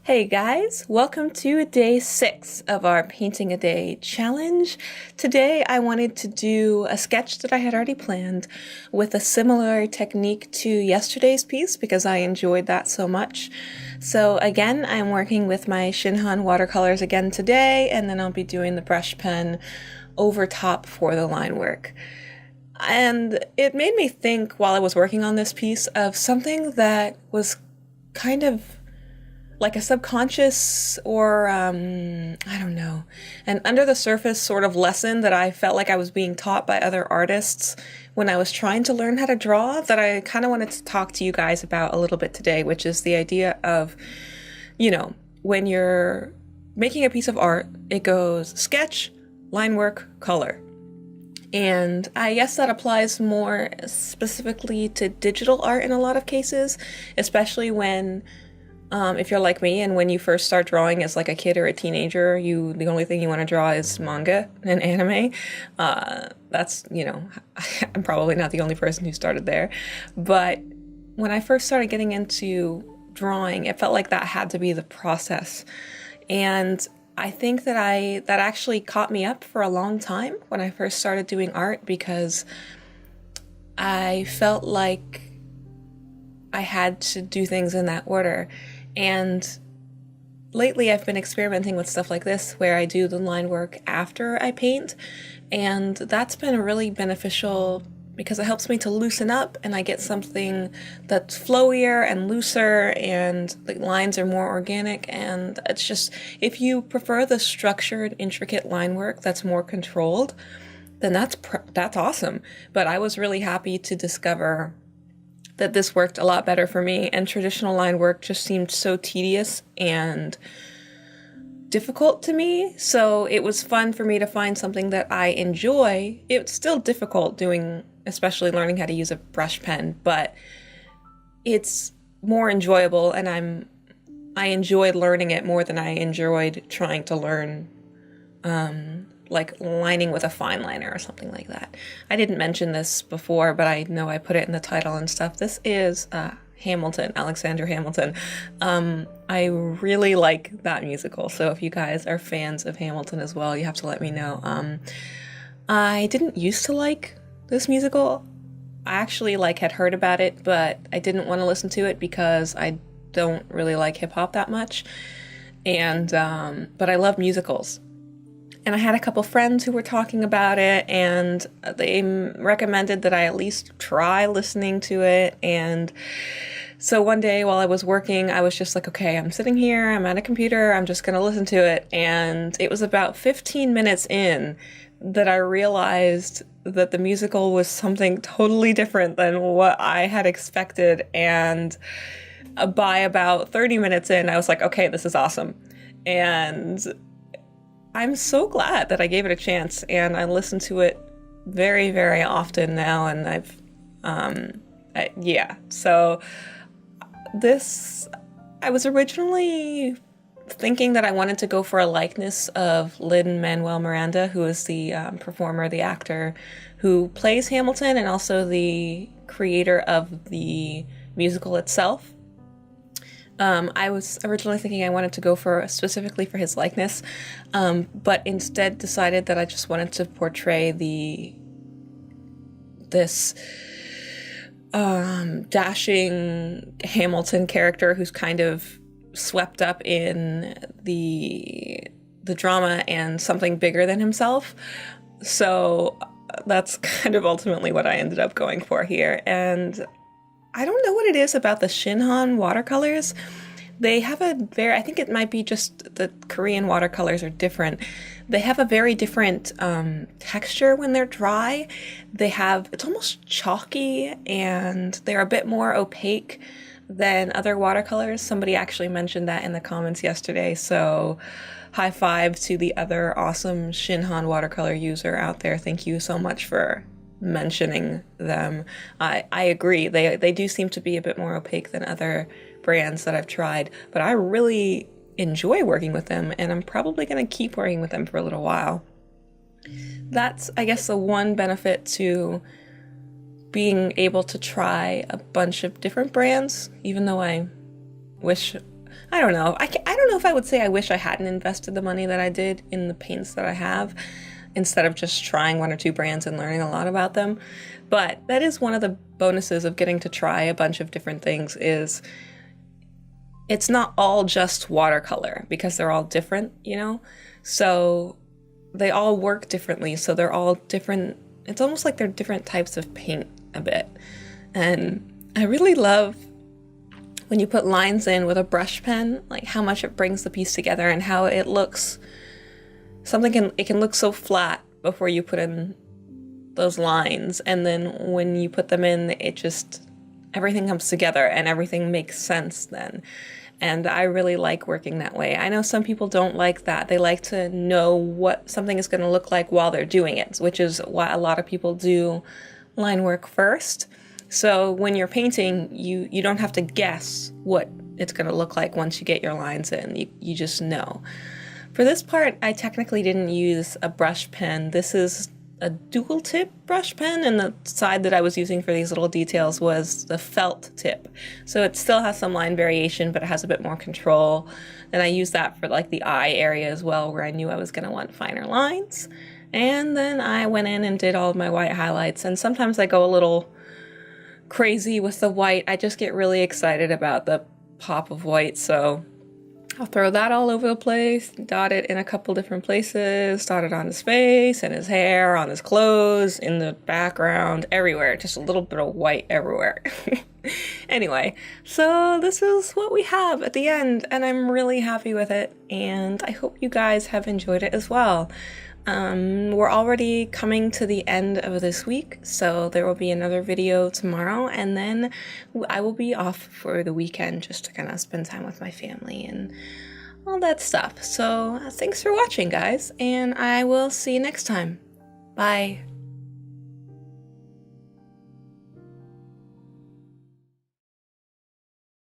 Hey guys, welcome to day 6 of our Painting a Day challenge. Today I wanted to do a sketch that I had already planned with a similar technique to yesterday's piece because I enjoyed that so much. So again, I'm working with my Shinhan watercolors again today, and then I'll be doing the brush pen over top for the line work. And it made me think while I was working on this piece of something that was kind of like a subconscious or, I don't know, an under the surface sort of lesson that I felt like I was being taught by other artists when I was trying to learn how to draw that I kind of wanted to talk to you guys about a little bit today, which is the idea of, when you're making a piece of art, it goes sketch, line work, color. And I guess that applies more specifically to digital art in a lot of cases, especially when if you're like me and when you first start drawing as like a kid or a teenager, the only thing you want to draw is manga and anime. I'm probably not the only person who started there. But when I first started getting into drawing, it felt like that had to be the process. And I think that actually caught me up for a long time when I first started doing art because I felt like I had to do things in that order. And lately I've been experimenting with stuff like this where I do the line work after I paint, and that's been really beneficial because it helps me to loosen up and I get something that's flowier and looser and the lines are more organic. And it's just, if you prefer the structured, intricate line work that's more controlled, then that's awesome. But I was really happy to discover that this worked a lot better for me, and traditional line work just seemed so tedious and difficult to me. So it was fun for me to find something that I enjoy. It's still difficult doing, especially learning how to use a brush pen, but it's more enjoyable, and I enjoyed learning it more than I enjoyed trying to learn like lining with a fine liner or something like that. I didn't mention this before, but I know I put it in the title and stuff. This is Hamilton, Alexander Hamilton. I really like that musical, so if you guys are fans of Hamilton as well, you have to let me know. I didn't used to like this musical. I actually had heard about it, but I didn't want to listen to it because I don't really like hip-hop that much. And but I love musicals. And I had a couple friends who were talking about it, and they recommended that I at least try listening to it. And so one day while I was working, I was just like, okay, I'm sitting here, I'm at a computer, I'm just going to listen to it. And it was about 15 minutes in that I realized that the musical was something totally different than what I had expected. And by about 30 minutes in, I was like, okay, this is awesome. And I'm so glad that I gave it a chance, and I listen to it very, very often now, and So I was originally thinking that I wanted to go for a likeness of Lin-Manuel Miranda, who is the performer, the actor, who plays Hamilton, and also the creator of the musical itself. I was originally thinking I wanted to go specifically for his likeness, but instead decided that I just wanted to portray this dashing Hamilton character who's kind of swept up in the drama and something bigger than himself. So that's kind of ultimately what I ended up going for here. And I don't know what it is about the Shinhan watercolors. They have I think it might be just the Korean watercolors are different. They have a very different texture when they're dry. It's almost chalky, and they're a bit more opaque than other watercolors. Somebody actually mentioned that in the comments yesterday, so high five to the other awesome Shinhan watercolor user out there. Thank you so much for mentioning them. I agree. They do seem to be a bit more opaque than other brands that I've tried, but I really enjoy working with them, and I'm probably going to keep working with them for a little while. That's, I guess, the one benefit to being able to try a bunch of different brands, even though I wish I don't know. I don't know if I would say I wish I hadn't invested the money that I did in the paints that I have, instead of just trying one or two brands and learning a lot about them. But that is one of the bonuses of getting to try a bunch of different things, is it's not all just watercolor, because they're all different, you know? So they all work differently. So they're all different. It's almost like they're different types of paint a bit. And I really love when you put lines in with a brush pen, like how much it brings the piece together, and how it looks, it can look so flat before you put in those lines. And then when you put them in, it just, everything comes together and everything makes sense then. And I really like working that way. I know some people don't like that. They like to know what something is going to look like while they're doing it, which is why a lot of people do line work first. So when you're painting, you don't have to guess what it's going to look like once you get your lines in. You just know. For this part, I technically didn't use a brush pen. This is a dual tip brush pen, and the side that I was using for these little details was the felt tip. So it still has some line variation, but it has a bit more control. And I used that for like the eye area as well, where I knew I was going to want finer lines. And then I went in and did all of my white highlights. And sometimes I go a little crazy with the white. I just get really excited about the pop of white, so I'll throw that all over the place, dot it in a couple different places, dot it on his face and his hair, on his clothes, in the background, everywhere. Just a little bit of white everywhere. Anyway, so this is what we have at the end, and I'm really happy with it, and I hope you guys have enjoyed it as well. We're already coming to the end of this week, so there will be another video tomorrow, and then I will be off for the weekend just to kind of spend time with my family and all that stuff. So thanks for watching, guys, and I will see you next time. Bye.